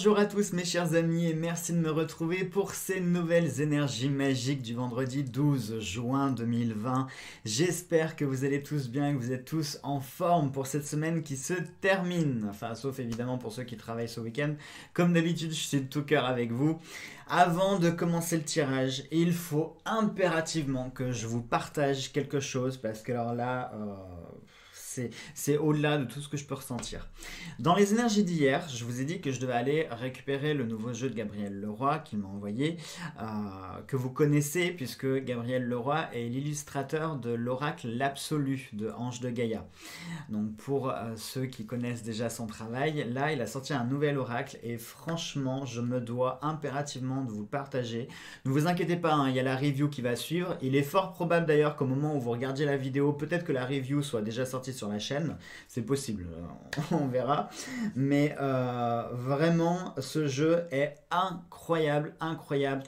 Bonjour à tous mes chers amis et merci de me retrouver pour ces nouvelles énergies magiques du vendredi 12 juin 2020. J'espère que vous allez tous bien, que vous êtes tous en forme pour cette semaine qui se termine. Enfin, sauf évidemment pour ceux qui travaillent ce week-end. Comme d'habitude, je suis de tout cœur avec vous. Avant de commencer le tirage, il faut impérativement que je vous partage quelque chose parce que alors là... c'est au-delà de tout ce que je peux ressentir. Dans les énergies d'hier, je vous ai dit que je devais aller récupérer le nouveau jeu de Gabriel Leroy qu'il m'a envoyé, que vous connaissez puisque Gabriel Leroy est l'illustrateur de l'oracle L'Absolu de Ange de Gaïa. Donc pour ceux qui connaissent déjà son travail, là il a sorti un nouvel oracle et franchement je me dois impérativement de vous le partager. Ne vous inquiétez pas, hein, il y a la review qui va suivre. Il est fort probable d'ailleurs qu'au moment où vous regardiez la vidéo, peut-être que la review soit déjà sortie sur la chaîne, c'est possible, on verra, mais vraiment ce jeu est incroyable,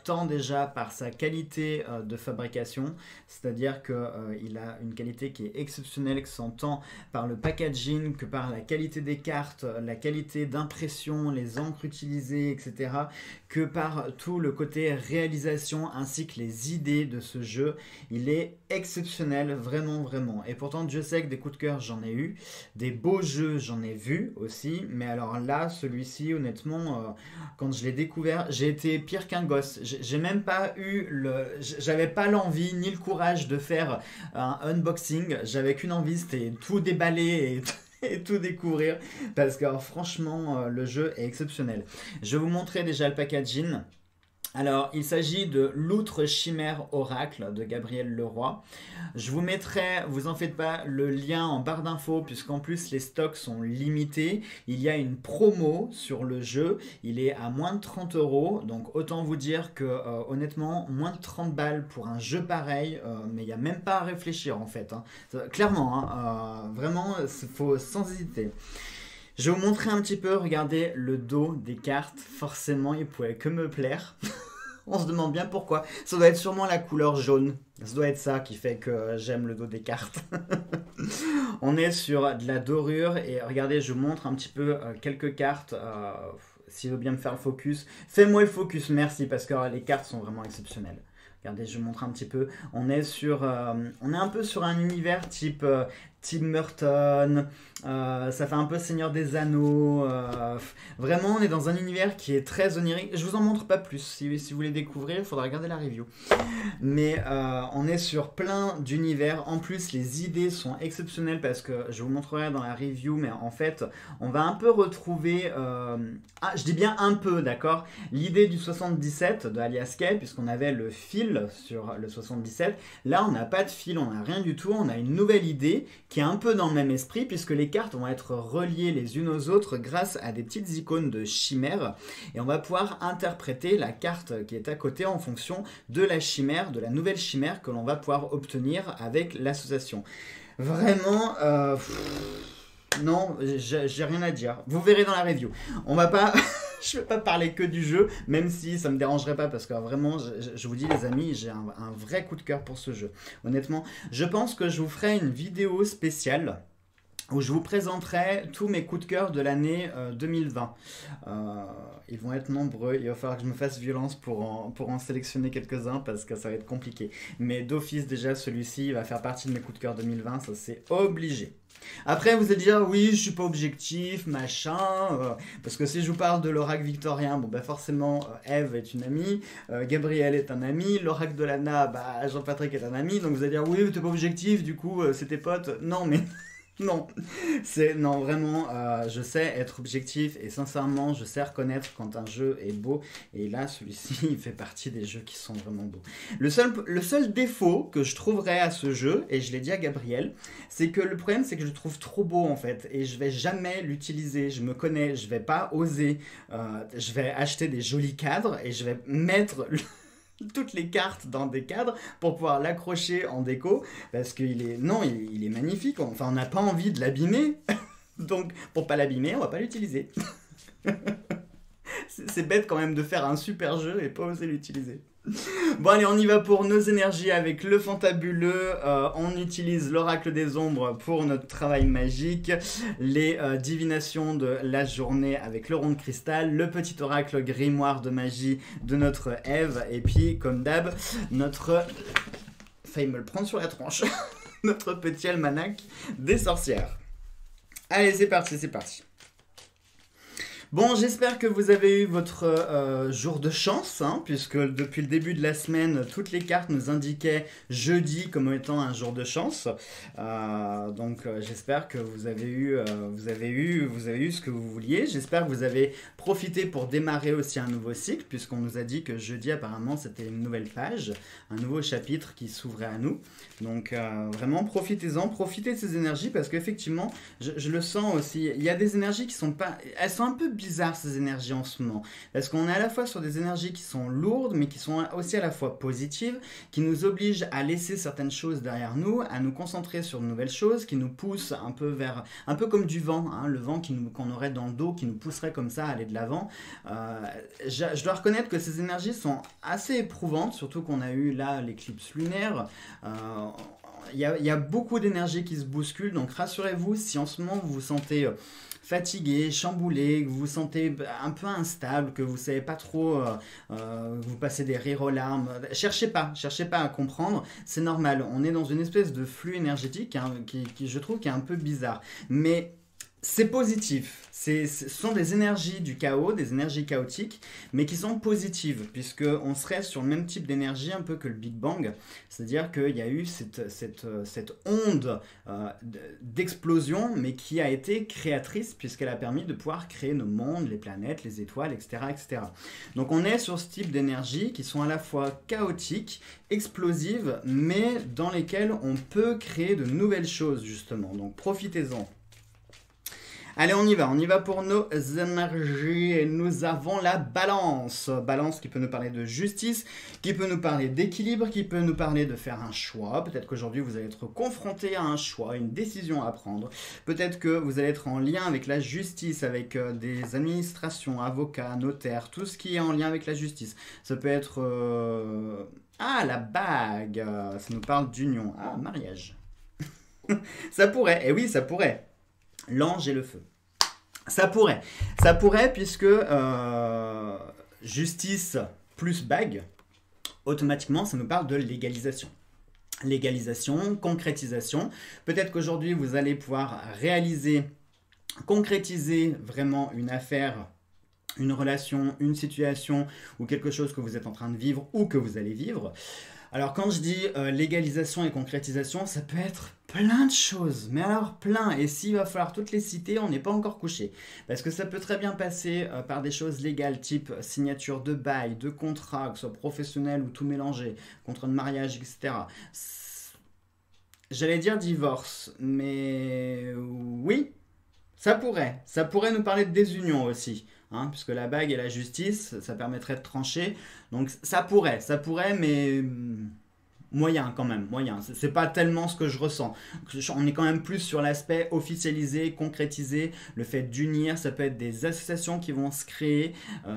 tant déjà par sa qualité de fabrication, c'est-à-dire qu'il a une qualité qui est exceptionnelle, que s'entend par le packaging, que par la qualité des cartes, la qualité d'impression, les encres utilisées, etc., que par tout le côté réalisation ainsi que les idées de ce jeu. Il est exceptionnel, vraiment, et pourtant Dieu sait que des coups de cœur j'en ai eu, des beaux jeux j'en ai vu aussi, mais alors là celui-ci honnêtement quand je l'ai découvert j'ai été pire qu'un gosse. J'ai même pas eu j'avais pas l'envie ni le courage de faire un unboxing, j'avais qu'une envie, c'était tout déballer et tout découvrir parce que alors, franchement le jeu est exceptionnel. Je vais vous montrer déjà le packaging. Alors, il s'agit de l'Outre Chimère Oracle de Gabriel Leroy. Je vous mettrai, vous en faites pas, le lien en barre d'infos puisqu'en plus les stocks sont limités. Il y a une promo sur le jeu, il est à moins de 30 €. Donc autant vous dire que honnêtement, moins de 30 balles pour un jeu pareil, mais il n'y a même pas à réfléchir en fait. Hein. Clairement, hein, vraiment, il faut sans hésiter. Je vais vous montrer un petit peu, regardez le dos des cartes, forcément il pouvait que me plaire. On se demande bien pourquoi, ça doit être sûrement la couleur jaune, ça doit être ça qui fait que j'aime le dos des cartes. On est sur de la dorure et regardez je vous montre un petit peu quelques cartes, s'il veut bien me faire le focus. Fais-moi le focus, merci, parce que les cartes sont vraiment exceptionnelles. Regardez, je vous montre un petit peu. On est un peu sur un univers type Tim Burton. Ça fait un peu Seigneur des Anneaux. Vraiment, on est dans un univers qui est très onirique. Je vous en montre pas plus. Si vous voulez découvrir, il faudra regarder la review. Mais on est sur plein d'univers. En plus, les idées sont exceptionnelles parce que je vous montrerai dans la review. Mais en fait, on va un peu retrouver... je dis bien un peu, d'accord, l'idée du 77 de Alias Kay, puisqu'on avait le fil sur le 77. Là, on n'a pas de fil, on n'a rien du tout. On a une nouvelle idée qui est un peu dans le même esprit, puisque les cartes vont être reliées les unes aux autres grâce à des petites icônes de chimère. Et on va pouvoir interpréter la carte qui est à côté en fonction de la chimère, de la nouvelle chimère que l'on va pouvoir obtenir avec l'association. Vraiment... non, j'ai rien à dire. Vous verrez dans la review. On va pas... Je ne vais pas parler que du jeu, même si ça ne me dérangerait pas, parce que vraiment, je vous dis les amis, j'ai un vrai coup de cœur pour ce jeu. Honnêtement, je pense que je vous ferai une vidéo spéciale où je vous présenterai tous mes coups de cœur de l'année 2020. Ils vont être nombreux, il va falloir que je me fasse violence pour en sélectionner quelques-uns parce que ça va être compliqué. Mais d'office déjà, celui-ci va faire partie de mes coups de cœur 2020, ça c'est obligé. Après vous allez dire oui je suis pas objectif machin parce que si je vous parle de l'oracle victorien, bon bah forcément Eve est une amie, Gabriel est un ami, l'oracle de Lana, bah Jean-Patrick est un ami, donc vous allez dire oui t'es pas objectif du coup c'est tes potes. Non mais non, non vraiment, je sais être objectif et sincèrement je sais reconnaître quand un jeu est beau et là celui-ci il fait partie des jeux qui sont vraiment beaux. Le seul défaut que je trouverais à ce jeu, et je l'ai dit à Gabriel, c'est que le problème c'est que je le trouve trop beau en fait et je vais jamais l'utiliser, je me connais, je vais pas oser, je vais acheter des jolis cadres et je vais mettre... toutes les cartes dans des cadres pour pouvoir l'accrocher en déco parce qu'il est il est magnifique, enfin on n'a pas envie de l'abîmer donc pour pas l'abîmer on va pas l'utiliser. C'est bête quand même de faire un super jeu et pas oser l'utiliser. Bon allez, on y va pour nos énergies avec le fantabuleux. On utilise l'oracle des ombres pour notre travail magique. Les divinations de la journée avec le rond de cristal. Le petit oracle grimoire de magie de notre Ève. Et puis, comme d'hab, notre... Failli me le prendre sur la tronche. Notre petit almanach des sorcières. Allez, c'est parti, c'est parti. Bon, j'espère que vous avez eu votre jour de chance, hein, puisque depuis le début de la semaine, toutes les cartes nous indiquaient jeudi comme étant un jour de chance. Donc, j'espère que vous avez eu ce que vous vouliez. J'espère que vous avez profité pour démarrer aussi un nouveau cycle, puisqu'on nous a dit que jeudi, apparemment, c'était une nouvelle page, un nouveau chapitre qui s'ouvrait à nous. Donc, vraiment, profitez-en, profitez de ces énergies, parce qu'effectivement, je le sens aussi. Il y a des énergies qui sont pas... Elles sont un peu bizarres, ces énergies en ce moment, parce qu'on est à la fois sur des énergies qui sont lourdes mais qui sont aussi à la fois positives, qui nous obligent à laisser certaines choses derrière nous, à nous concentrer sur de nouvelles choses, qui nous poussent un peu vers, un peu comme du vent, hein, le vent qu'on aurait dans le dos, qui nous pousserait comme ça à aller de l'avant. Je dois reconnaître que ces énergies sont assez éprouvantes, surtout qu'on a eu là l'éclipse lunaire. Il y a beaucoup d'énergie qui se bouscule, donc rassurez-vous, si en ce moment vous vous sentez fatigué, chamboulé, que vous vous sentez un peu instable, que vous savez pas trop, vous passez des rires aux larmes, cherchez pas à comprendre, c'est normal, on est dans une espèce de flux énergétique hein, qui je trouve qui est un peu bizarre, mais c'est positif. Ce sont des énergies du chaos, des énergies chaotiques, mais qui sont positives, puisqu'on serait sur le même type d'énergie un peu que le Big Bang. C'est-à-dire qu'il y a eu cette onde d'explosion, mais qui a été créatrice, puisqu'elle a permis de pouvoir créer nos mondes, les planètes, les étoiles, etc., etc. Donc on est sur ce type d'énergie qui sont à la fois chaotiques, explosives, mais dans lesquelles on peut créer de nouvelles choses, justement. Donc profitez-en. Allez, on y va pour nos énergies et nous avons la balance. Balance qui peut nous parler de justice, qui peut nous parler d'équilibre, qui peut nous parler de faire un choix. Peut-être qu'aujourd'hui vous allez être confronté à un choix, une décision à prendre. Peut-être que vous allez être en lien avec la justice, avec des administrations, avocats, notaires, tout ce qui est en lien avec la justice. Ça peut être... Ah, la bague, ça nous parle d'union. Ah, mariage. Ça pourrait, eh oui, ça pourrait. L'ange et le feu. Ça pourrait puisque justice plus bague, automatiquement ça nous parle de légalisation. Légalisation, concrétisation. Peut-être qu'aujourd'hui vous allez pouvoir réaliser, concrétiser vraiment une affaire, une relation, une situation ou quelque chose que vous êtes en train de vivre ou que vous allez vivre. Alors quand je dis légalisation et concrétisation, ça peut être plein de choses, mais alors plein, et s'il va falloir toutes les citer, on n'est pas encore couché. Parce que ça peut très bien passer par des choses légales, type signature de bail, de contrat, que ce soit professionnel ou tout mélangé, contrat de mariage, etc. J'allais dire divorce, mais oui, ça pourrait nous parler de désunion aussi. Hein, puisque la bague et la justice, ça permettrait de trancher. Donc ça pourrait, mais moyen quand même, moyen. C'est pas tellement ce que je ressens. On est quand même plus sur l'aspect officialisé, concrétisé, le fait d'unir. Ça peut être des associations qui vont se créer,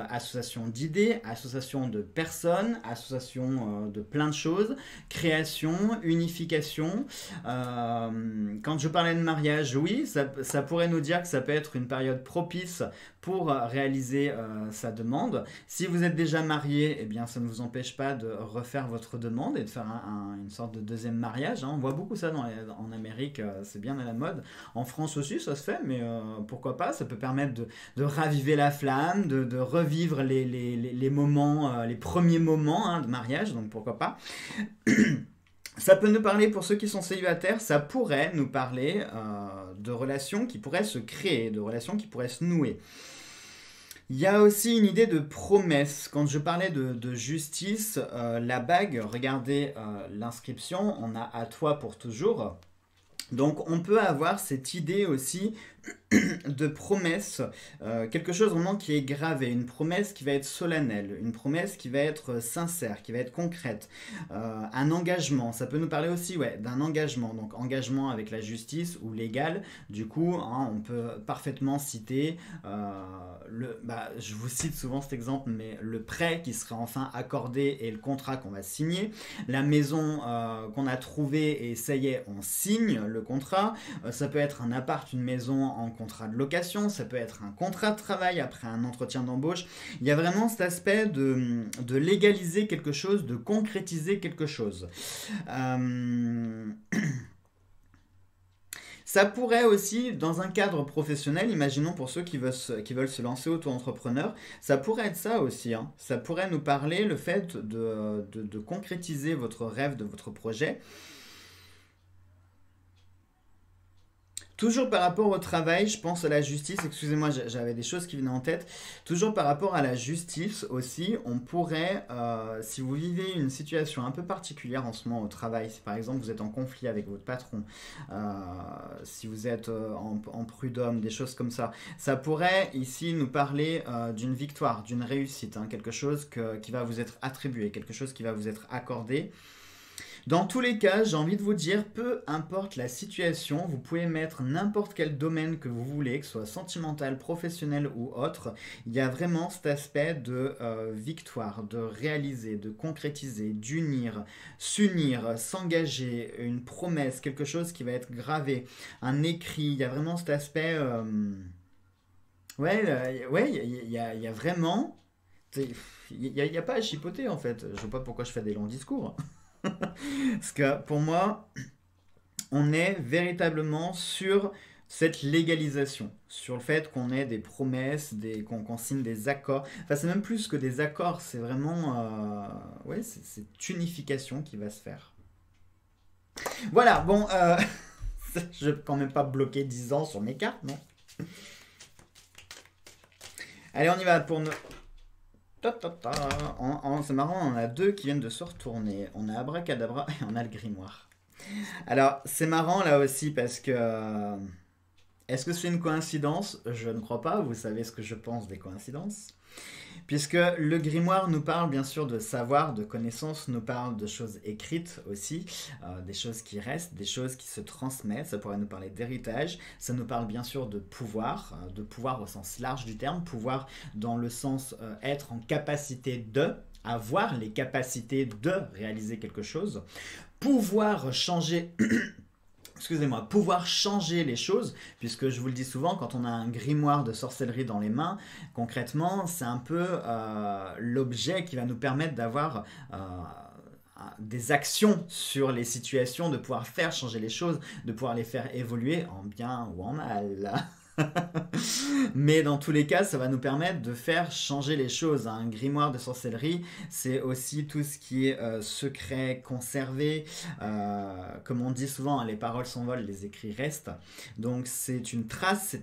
associations d'idées, associations de personnes, associations de plein de choses, création, unification. Quand je parlais de mariage, oui, ça pourrait nous dire que ça peut être une période propice pour réaliser sa demande. Si vous êtes déjà marié, eh bien, ça ne vous empêche pas de refaire votre demande et de faire une sorte de deuxième mariage. Hein. On voit beaucoup ça en Amérique, c'est bien à la mode. En France aussi, ça se fait, mais pourquoi pas. Ça peut permettre de raviver la flamme, de revivre les moments, les premiers moments hein, de mariage, donc pourquoi pas. Ça peut nous parler, pour ceux qui sont célibataires, ça pourrait nous parler de relations qui pourraient se créer, de relations qui pourraient se nouer. Il y a aussi une idée de promesse. Quand je parlais de justice, la bague, regardez l'inscription, on a à toi pour toujours. Donc on peut avoir cette idée aussi de promesse, quelque chose vraiment qui est gravé, une promesse qui va être solennelle, une promesse qui va être sincère, qui va être concrète, un engagement, ça peut nous parler aussi ouais, d'un engagement, donc engagement avec la justice ou légal, du coup hein, on peut parfaitement citer, je vous cite souvent cet exemple, mais le prêt qui sera enfin accordé et le contrat qu'on va signer, la maison qu'on a trouvée et ça y est, on signe le contrat, ça peut être un appart, une maison en contrat de location, ça peut être un contrat de travail après un entretien d'embauche. Il y a vraiment cet aspect de légaliser quelque chose, de concrétiser quelque chose. Euh, Ça pourrait aussi, dans un cadre professionnel, imaginons pour ceux qui veulent se lancer auto-entrepreneur, ça pourrait être ça aussi, hein. Ça pourrait nous parler le fait de concrétiser votre rêve, de votre projet. Toujours par rapport au travail, je pense à la justice, excusez-moi, j'avais des choses qui venaient en tête. Toujours par rapport à la justice aussi, on pourrait, si vous vivez une situation un peu particulière en ce moment au travail, si par exemple vous êtes en conflit avec votre patron, si vous êtes en prud'homme, des choses comme ça pourrait ici nous parler d'une victoire, d'une réussite, hein, quelque chose qui va vous être attribué, quelque chose qui va vous être accordé. Dans tous les cas, j'ai envie de vous dire, peu importe la situation, vous pouvez mettre n'importe quel domaine que vous voulez, que ce soit sentimental, professionnel ou autre, il y a vraiment cet aspect de victoire, de réaliser, de concrétiser, d'unir, s'unir, s'engager, une promesse, quelque chose qui va être gravé, un écrit, il y a vraiment cet aspect... Ouais, ouais, il y a vraiment... Il n'y a pas à chipoter en fait. Je ne sais pas pourquoi je fais des longs discours. Parce que pour moi, on est véritablement sur cette légalisation, sur le fait qu'on ait des promesses, qu'on signe des accords. Enfin, c'est même plus que des accords, c'est vraiment... ouais, c'est cette unification qui va se faire. Voilà, bon, je vais quand même pas bloquer 10 ans sur mes cartes, non? Allez, on y va pour nous. C'est marrant, on a deux qui viennent de se retourner. On a Abracadabra et on a le grimoire. Alors, c'est marrant là aussi parce que... est-ce que c'est une coïncidence? Je ne crois pas, vous savez ce que je pense des coïncidences. Puisque le grimoire nous parle bien sûr de savoir, de connaissances, nous parle de choses écrites aussi, des choses qui restent, des choses qui se transmettent, ça pourrait nous parler d'héritage, ça nous parle bien sûr de pouvoir au sens large du terme, pouvoir dans le sens être en capacité de, avoir les capacités de réaliser quelque chose, pouvoir changer excusez-moi, pouvoir changer les choses, puisque je vous le dis souvent, quand on a un grimoire de sorcellerie dans les mains, concrètement, c'est un peu l'objet qui va nous permettre d'avoir des actions sur les situations, de pouvoir faire changer les choses, de pouvoir les faire évoluer en bien ou en mal. Mais dans tous les cas, ça va nous permettre de faire changer les choses. Un grimoire de sorcellerie, c'est aussi tout ce qui est secret, conservé. Comme on dit souvent, hein, les paroles s'envolent, les écrits restent. Donc c'est une trace,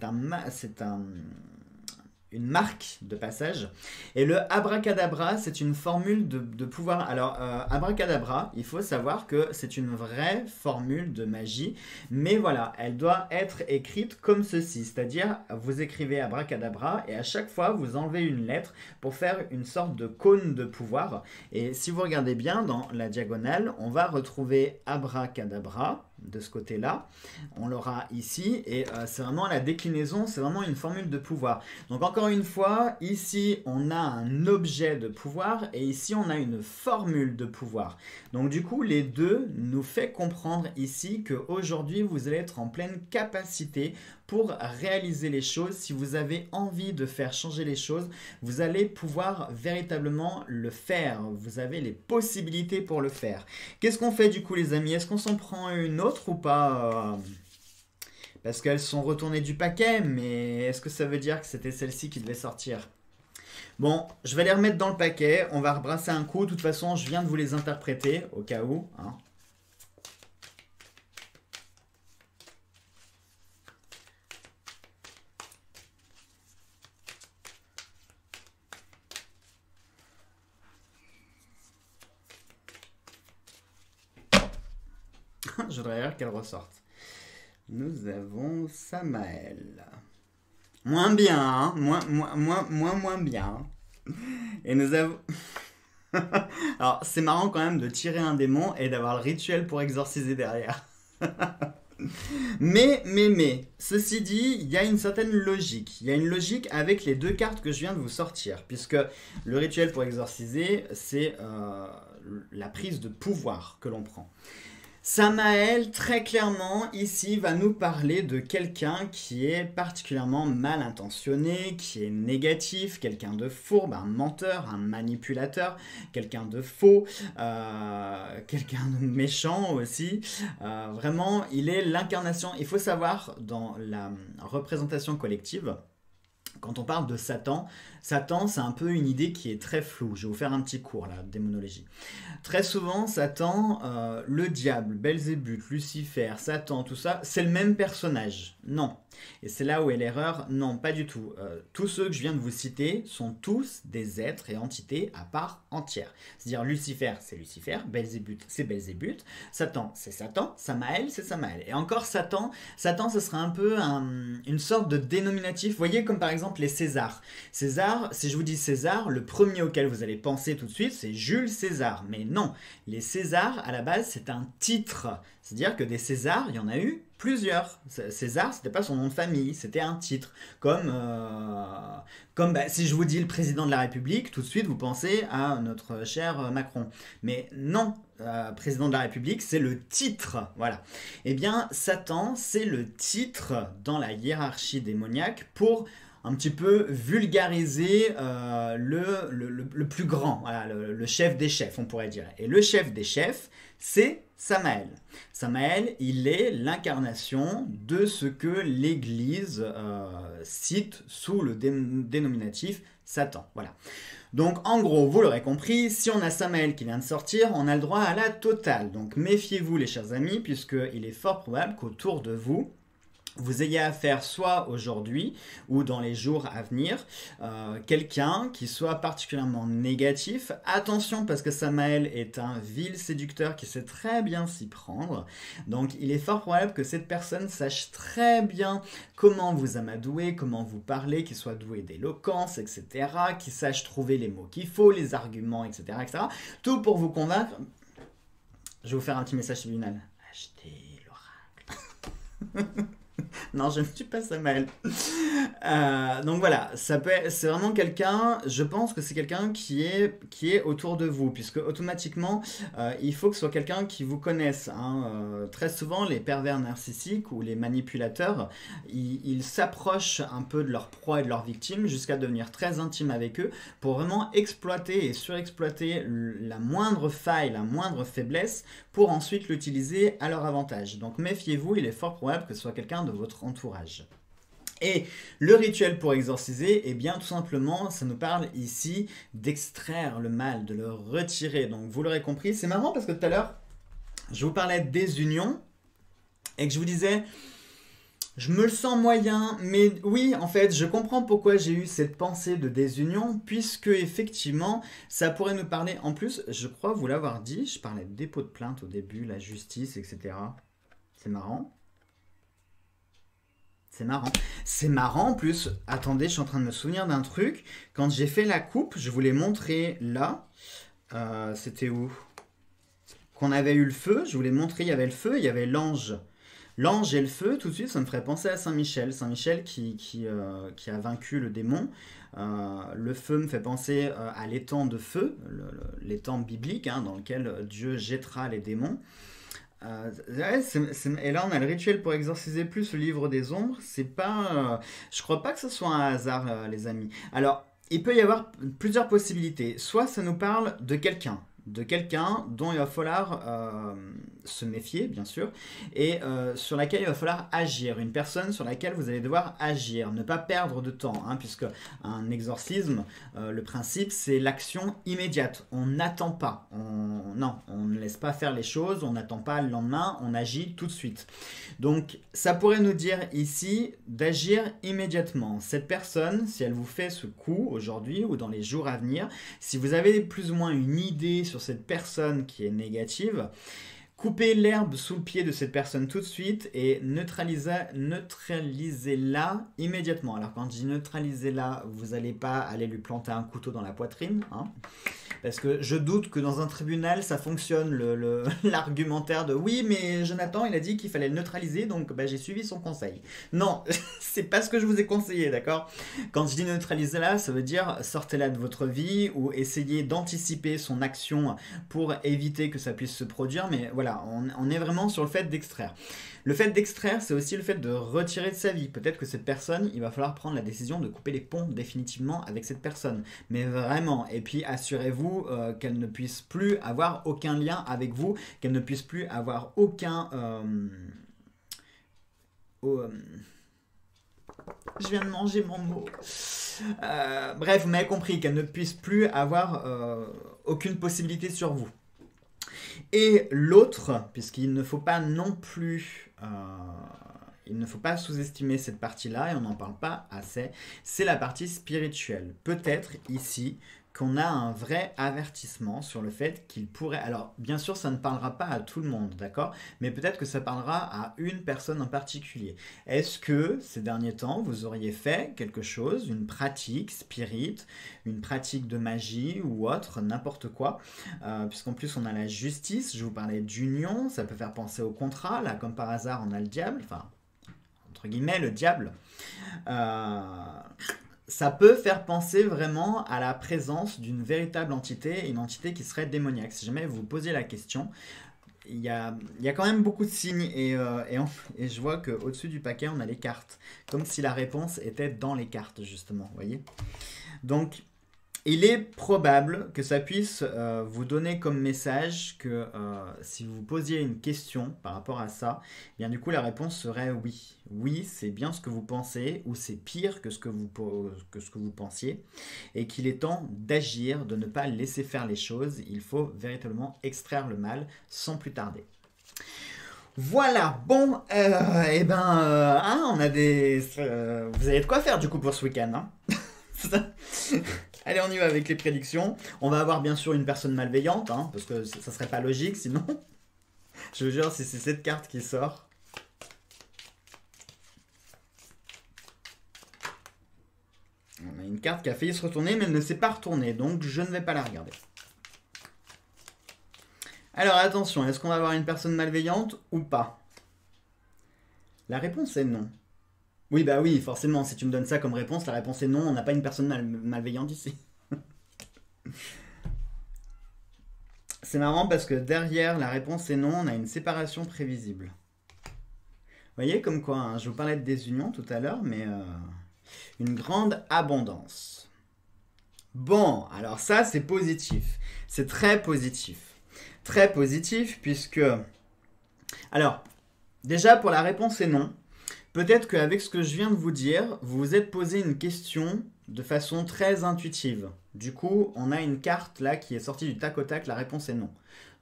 une marque de passage. Et le abracadabra, c'est une formule de pouvoir. Alors, abracadabra, il faut savoir que c'est une vraie formule de magie, mais voilà, elle doit être écrite comme ceci, c'est-à-dire vous écrivez abracadabra et à chaque fois vous enlevez une lettre pour faire une sorte de cône de pouvoir. Et si vous regardez bien dans la diagonale, on va retrouver abracadabra de ce côté-là, on l'aura ici et c'est vraiment la déclinaison, c'est vraiment une formule de pouvoir. Donc encore une fois, ici on a un objet de pouvoir et ici on a une formule de pouvoir. Donc du coup les deux nous fait comprendre ici qu'aujourd'hui vous allez être en pleine capacité pour réaliser les choses. Si vous avez envie de faire changer les choses, vous allez pouvoir véritablement le faire. Vous avez les possibilités pour le faire. Qu'est-ce qu'on fait du coup les amis? Est-ce qu'on s'en prend une autre ou pas? Parce qu'elles sont retournées du paquet, mais est-ce que ça veut dire que c'était celle-ci qui devait sortir? Bon, je vais les remettre dans le paquet, on va rebrasser un coup. De toute façon, je viens de vous les interpréter, au cas où. Hein. Je voudrais dire qu'elles ressortent. Nous avons Samael. Moins bien, hein, moins bien. Et nous avons... Alors, c'est marrant quand même de tirer un démon et d'avoir le rituel pour exorciser derrière. Mais, ceci dit, il y a une certaine logique. Il y a une logique avec les deux cartes que je viens de vous sortir, puisque le rituel pour exorciser, c'est la prise de pouvoir que l'on prend. Samael, très clairement, ici, va nous parler de quelqu'un qui est particulièrement mal intentionné, qui est négatif, quelqu'un de fourbe, un menteur, un manipulateur, quelqu'un de faux, quelqu'un de méchant aussi. Vraiment, il est l'incarnation. Il faut savoir, dans la représentation collective, quand on parle de Satan, Satan, c'est un peu une idée qui est très floue. Je vais vous faire un petit cours là, de démonologie. Très souvent, Satan, le diable, Belzébuth, Lucifer, Satan, tout ça, c'est le même personnage. Non. Et c'est là où est l'erreur. Non, pas du tout. Tous ceux que je viens de vous citer sont tous des êtres et entités à part entière. C'est-à-dire Lucifer, c'est Lucifer, Belzébuth, c'est Belzébuth, Satan, c'est Satan, Samael, c'est Samael. Et encore Satan, ce sera un peu une sorte de dénominatif. Vous voyez, comme par exemple les Césars. César, si je vous dis César, le premier auquel vous allez penser tout de suite, c'est Jules César. Mais non, les Césars, à la base, c'est un titre. C'est-à-dire que des Césars, il y en a eu plusieurs. César, c'était pas son nom de famille, c'était un titre. Comme si je vous dis le président de la République, tout de suite vous pensez à notre cher Macron. Mais non, président de la République, c'est le titre. Voilà. Eh bien, Satan, c'est le titre dans la hiérarchie démoniaque pour un petit peu vulgariser le plus grand, voilà, le chef des chefs, on pourrait dire. Et le chef des chefs, c'est Samael. Samael, il est l'incarnation de ce que l'Église cite sous le dénominatif Satan. Voilà. Donc en gros, vous l'aurez compris, si on a Samael qui vient de sortir, on a le droit à la totale. Donc méfiez-vous les chers amis, puisqu'il est fort probable qu'autour de vous, vous ayez affaire soit aujourd'hui ou dans les jours à venir, quelqu'un qui soit particulièrement négatif. Attention parce que Samael est un vil séducteur qui sait très bien s'y prendre. Donc il est fort probable que cette personne sache très bien comment vous amadouer, comment vous parler, qu'il soit doué d'éloquence, etc. Qu'il sache trouver les mots qu'il faut, les arguments, etc., etc. Tout pour vous convaincre. Je vais vous faire un petit message subliminal. Achetez l'oracle. Non, je ne suis pas Samael. Donc voilà, c'est vraiment quelqu'un, je pense que c'est quelqu'un qui est autour de vous, puisque automatiquement, il faut que ce soit quelqu'un qui vous connaisse. Hein. Très souvent, les pervers narcissiques ou les manipulateurs, ils s'approchent un peu de leur proie et de leur victime jusqu'à devenir très intimes avec eux pour vraiment exploiter et surexploiter la moindre faille, la moindre faiblesse pour ensuite l'utiliser à leur avantage. Donc méfiez-vous, il est fort probable que ce soit quelqu'un de votre entourage. Et le rituel pour exorciser, eh bien tout simplement, ça nous parle ici d'extraire le mal, de le retirer. Donc vous l'aurez compris, c'est marrant parce que tout à l'heure, je vous parlais de désunion et que je vous disais, je me le sens moyen, mais oui, en fait, je comprends pourquoi j'ai eu cette pensée de désunion, puisque effectivement, ça pourrait nous parler, en plus, je crois vous l'avoir dit, je parlais de dépôt de plainte au début, la justice, etc. C'est marrant. C'est marrant. C'est marrant en plus. Attendez, je suis en train de me souvenir d'un truc. Quand j'ai fait la coupe, je vous l'ai montré là. C'était où? Qu'on avait eu le feu. Je vous l'ai montré, il y avait le feu, il y avait l'ange. L'ange et le feu, tout de suite, ça me ferait penser à Saint-Michel. Saint-Michel qui a vaincu le démon. Le feu me fait penser à l'étang de feu, l'étang biblique, hein, dans lequel Dieu jettera les démons. Et là on a le rituel pour exorciser plus le livre des ombres. C'est pas, je crois pas que ce soit un hasard, les amis. Alors, il peut y avoir plusieurs possibilités. Soit ça nous parle de quelqu'un dont il va falloir se méfier, bien sûr, et sur laquelle il va falloir agir. Une personne sur laquelle vous allez devoir agir, ne pas perdre de temps, hein, puisque un exorcisme, le principe, c'est l'action immédiate. On n'attend pas. Non, on ne laisse pas faire les choses, on n'attend pas le lendemain, on agit tout de suite. Donc, ça pourrait nous dire ici d'agir immédiatement. Cette personne, si elle vous fait ce coup aujourd'hui ou dans les jours à venir, si vous avez plus ou moins une idée sur cette personne qui est négative, Coupez l'herbe sous le pied de cette personne tout de suite et neutralisez-la immédiatement. Alors quand je dis neutralisez-la, vous n'allez pas aller lui planter un couteau dans la poitrine, hein, parce que je doute que dans un tribunal ça fonctionne l'argumentaire de oui mais Jonathan il a dit qu'il fallait le neutraliser donc bah, j'ai suivi son conseil. Non, c'est pas ce que je vous ai conseillé, d'accord? Quand je dis neutralisez-la, ça veut dire sortez-la de votre vie ou essayez d'anticiper son action pour éviter que ça puisse se produire, mais voilà, on est vraiment sur le fait d'extraire. Le fait d'extraire, c'est aussi le fait de retirer de sa vie. Peut-être que cette personne, il va falloir prendre la décision de couper les ponts définitivement avec cette personne. Mais vraiment, et puis assurez-vous qu'elle ne puisse plus avoir aucun lien avec vous, qu'elle ne puisse plus avoir aucun... je viens de manger mon mot. Bref, vous m'avez compris, qu'elle ne puisse plus avoir aucune possibilité sur vous. Et l'autre, puisqu'il ne faut pas non plus... il ne faut pas sous-estimer cette partie-là, et on n'en parle pas assez, c'est la partie spirituelle. Peut-être ici qu'on a un vrai avertissement sur le fait qu'il pourrait... Alors, bien sûr, ça ne parlera pas à tout le monde, d'accord? Mais peut-être que ça parlera à une personne en particulier. Est-ce que, ces derniers temps, vous auriez fait quelque chose, une pratique spirit, une pratique de magie ou autre, n'importe quoi, puisqu'en plus, on a la justice, je vous parlais d'union, ça peut faire penser au contrat, là, comme par hasard, on a le diable, enfin, entre guillemets, le diable. Ça peut faire penser vraiment à la présence d'une véritable entité, une entité qui serait démoniaque. Si jamais vous vous posez la question, il y a quand même beaucoup de signes et je vois qu'au-dessus du paquet, on a les cartes. Comme si la réponse était dans les cartes, justement, vous voyez. Donc, il est probable que ça puisse vous donner comme message que si vous posiez une question par rapport à ça, eh bien du coup la réponse serait oui. Oui, c'est bien ce que vous pensez ou c'est pire que ce que vous pensiez et qu'il est temps d'agir, de ne pas laisser faire les choses. Il faut véritablement extraire le mal sans plus tarder. Voilà, bon, on a des... vous avez de quoi faire du coup pour ce week-end, hein. Allez, on y va avec les prédictions. On va avoir bien sûr une personne malveillante, hein, parce que ça serait pas logique sinon. Je vous jure, si c'est cette carte qui sort. On a une carte qui a failli se retourner, mais elle ne s'est pas retournée, donc je ne vais pas la regarder. Alors attention, est-ce qu'on va avoir une personne malveillante ou pas? La réponse est non. Oui, bah oui, forcément, si tu me donnes ça comme réponse, la réponse est non, on n'a pas une personne malveillante ici. C'est marrant parce que derrière la réponse est non, on a une séparation prévisible. Vous voyez comme quoi, hein, je vous parlais de désunion tout à l'heure, mais une grande abondance. Bon, alors ça c'est positif. C'est très positif. Très positif puisque... Alors, déjà pour la réponse est non. Peut-être qu'avec ce que je viens de vous dire, vous vous êtes posé une question de façon très intuitive. Du coup, on a une carte là qui est sortie du tac au tac, la réponse est non.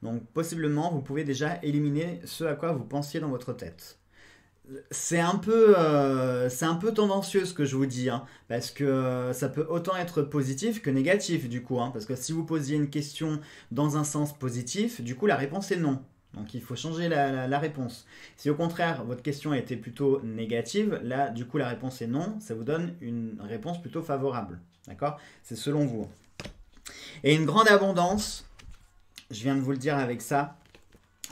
Donc possiblement, vous pouvez déjà éliminer ce à quoi vous pensiez dans votre tête. C'est un peu tendancieux ce que je vous dis, hein, parce que ça peut autant être positif que négatif du coup. Hein, parce que si vous posiez une question dans un sens positif, du coup la réponse est non. Donc il faut changer la réponse. Si au contraire votre question était plutôt négative, là du coup la réponse est non, ça vous donne une réponse plutôt favorable. D'accord? C'est selon vous. Et une grande abondance, je viens de vous le dire avec ça,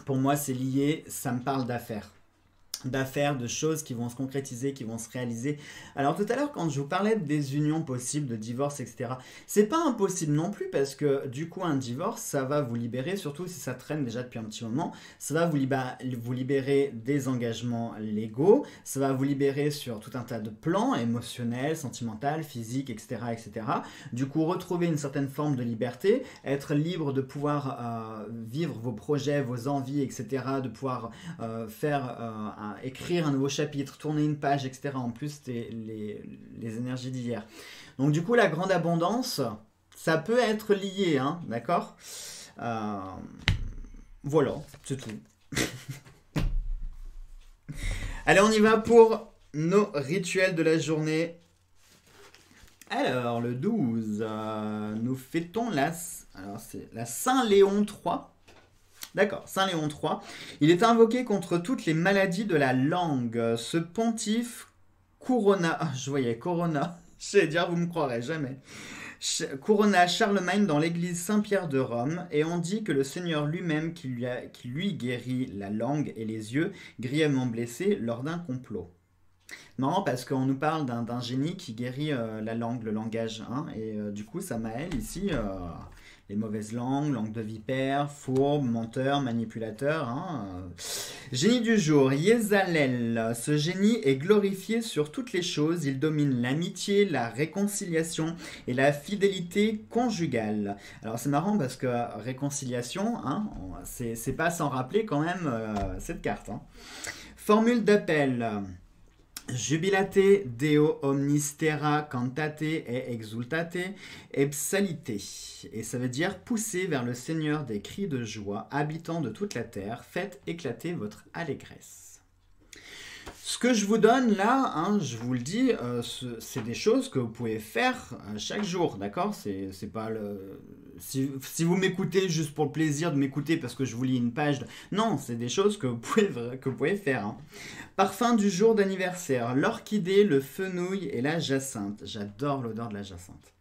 pour moi c'est lié, ça me parle d'affaires. D'affaires, de choses qui vont se concrétiser, qui vont se réaliser. Alors tout à l'heure quand je vous parlais des unions possibles, de divorce, etc. C'est pas impossible non plus parce que du coup un divorce ça va vous libérer, surtout si ça traîne déjà depuis un petit moment, ça va vous libérer des engagements légaux, ça va vous libérer sur tout un tas de plans émotionnels, sentimentaux, physiques, etc. etc. Du coup retrouver une certaine forme de liberté, être libre de pouvoir vivre vos projets, vos envies, etc. De pouvoir écrire un nouveau chapitre, tourner une page, etc. En plus, les énergies d'hier. Donc du coup, la grande abondance, ça peut être lié, hein, d'accord? Voilà, c'est tout. Allez, on y va pour nos rituels de la journée. Alors, le 12, nous fêtons la Saint-Léon III. D'accord, Saint Léon III. Il est invoqué contre toutes les maladies de la langue. Ce pontife Corona, je voyais Corona, je vais dire, vous me croirez jamais. Corona Charlemagne dans l'église Saint-Pierre de Rome, et on dit que le Seigneur lui-même qui lui guérit la langue et les yeux, grièvement blessés lors d'un complot. Marrant parce qu'on nous parle d'un génie qui guérit la langue, le langage, hein, et du coup Samaël ici, les mauvaises langues, langue de vipère, fourbe, menteur, manipulateur. Hein, Génie du jour, Yezalel. Ce génie est glorifié sur toutes les choses. Il domine l'amitié, la réconciliation et la fidélité conjugale. Alors c'est marrant parce que réconciliation, hein, c'est pas sans rappeler quand même cette carte. Hein. Formule d'appel. Jubilate Deo omnis terra cantate et exultate et psalite. Et ça veut dire pousser vers le Seigneur des cris de joie, habitants de toute la terre, faites éclater votre allégresse. Ce que je vous donne là, hein, je vous le dis, c'est des choses que vous pouvez faire chaque jour, d'accord? C'est pas le... Si vous m'écoutez juste pour le plaisir de m'écouter parce que je vous lis une page... Non, c'est des choses que vous pouvez faire. Hein. Parfum du jour d'anniversaire, l'orchidée, le fenouil et la jacinthe. J'adore l'odeur de la jacinthe.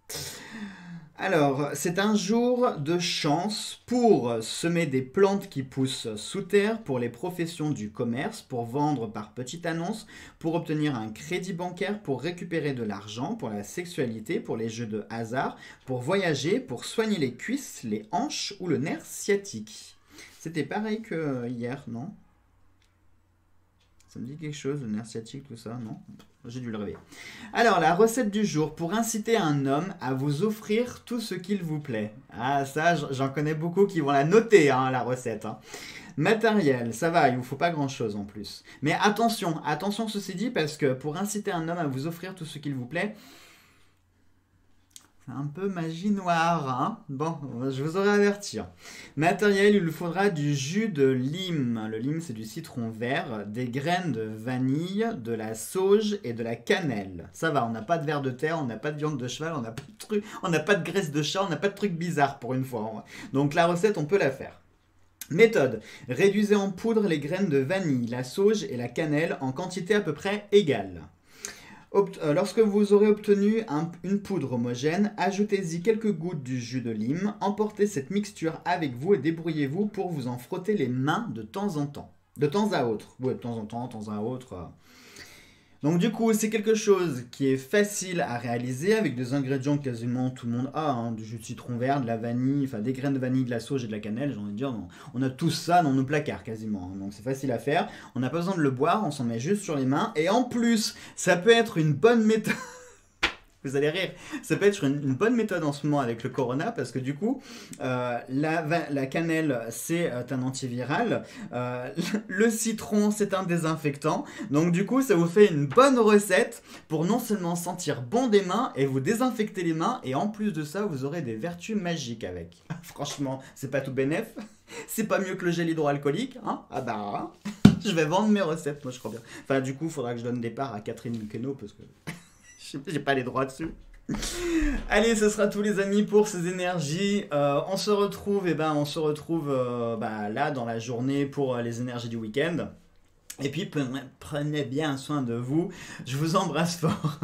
Alors, c'est un jour de chance pour semer des plantes qui poussent sous terre, pour les professions du commerce, pour vendre par petite annonce, pour obtenir un crédit bancaire, pour récupérer de l'argent, pour la sexualité, pour les jeux de hasard, pour voyager, pour soigner les cuisses, les hanches ou le nerf sciatique. C'était pareil que hier, non ? Ça me dit quelque chose, le nerf sciatique, tout ça, non? J'ai dû le rêver. Alors, la recette du jour, pour inciter un homme à vous offrir tout ce qu'il vous plaît. Ah, ça, j'en connais beaucoup qui vont la noter, hein, la recette. Hein. Matériel, ça va, il ne vous faut pas grand-chose en plus. Mais attention, attention ceci dit, parce que pour inciter un homme à vous offrir tout ce qu'il vous plaît, c'est un peu magie noire, hein. Bon, je vous aurais averti. Matériel, il lui faudra du jus de lime. Le lime, c'est du citron vert, des graines de vanille, de la sauge et de la cannelle. Ça va, on n'a pas de ver de terre, on n'a pas de viande de cheval, on n'a pas de trucs, on n'a pas de graisse de chat, on n'a pas de trucs bizarres pour une fois. Donc la recette, on peut la faire. Méthode. Réduisez en poudre les graines de vanille, la sauge et la cannelle en quantité à peu près égale. Lorsque vous aurez obtenu une poudre homogène, ajoutez-y quelques gouttes du jus de lime, emportez cette mixture avec vous et débrouillez-vous pour vous en frotter les mains de temps en temps. De temps à autre. Oui, de temps en temps, de temps à autre. Donc du coup, c'est quelque chose qui est facile à réaliser avec des ingrédients que quasiment tout le monde a, hein, du jus de citron vert, de la vanille, enfin des graines de vanille, de la sauge et de la cannelle, j'ai envie de dire, on a tout ça dans nos placards quasiment, hein, donc c'est facile à faire, on n'a pas besoin de le boire, on s'en met juste sur les mains, et en plus, ça peut être une bonne méthode... Vous allez rire, ça peut être une bonne méthode en ce moment avec le corona parce que du coup, la cannelle c'est un antiviral, le citron c'est un désinfectant, donc du coup ça vous fait une bonne recette pour non seulement sentir bon des mains et vous désinfecter les mains et en plus de ça vous aurez des vertus magiques avec. Franchement, c'est pas tout bénef, c'est pas mieux que le gel hydroalcoolique, hein? Ah bah, je vais vendre mes recettes, moi je crois bien. Enfin du coup, il faudra que je donne des parts à Catherine Queneau parce que... J'ai pas les droits dessus. Allez, ce sera tout les amis pour ces énergies. On se retrouve, là dans la journée pour les énergies du week-end. Et puis prenez bien soin de vous. Je vous embrasse fort.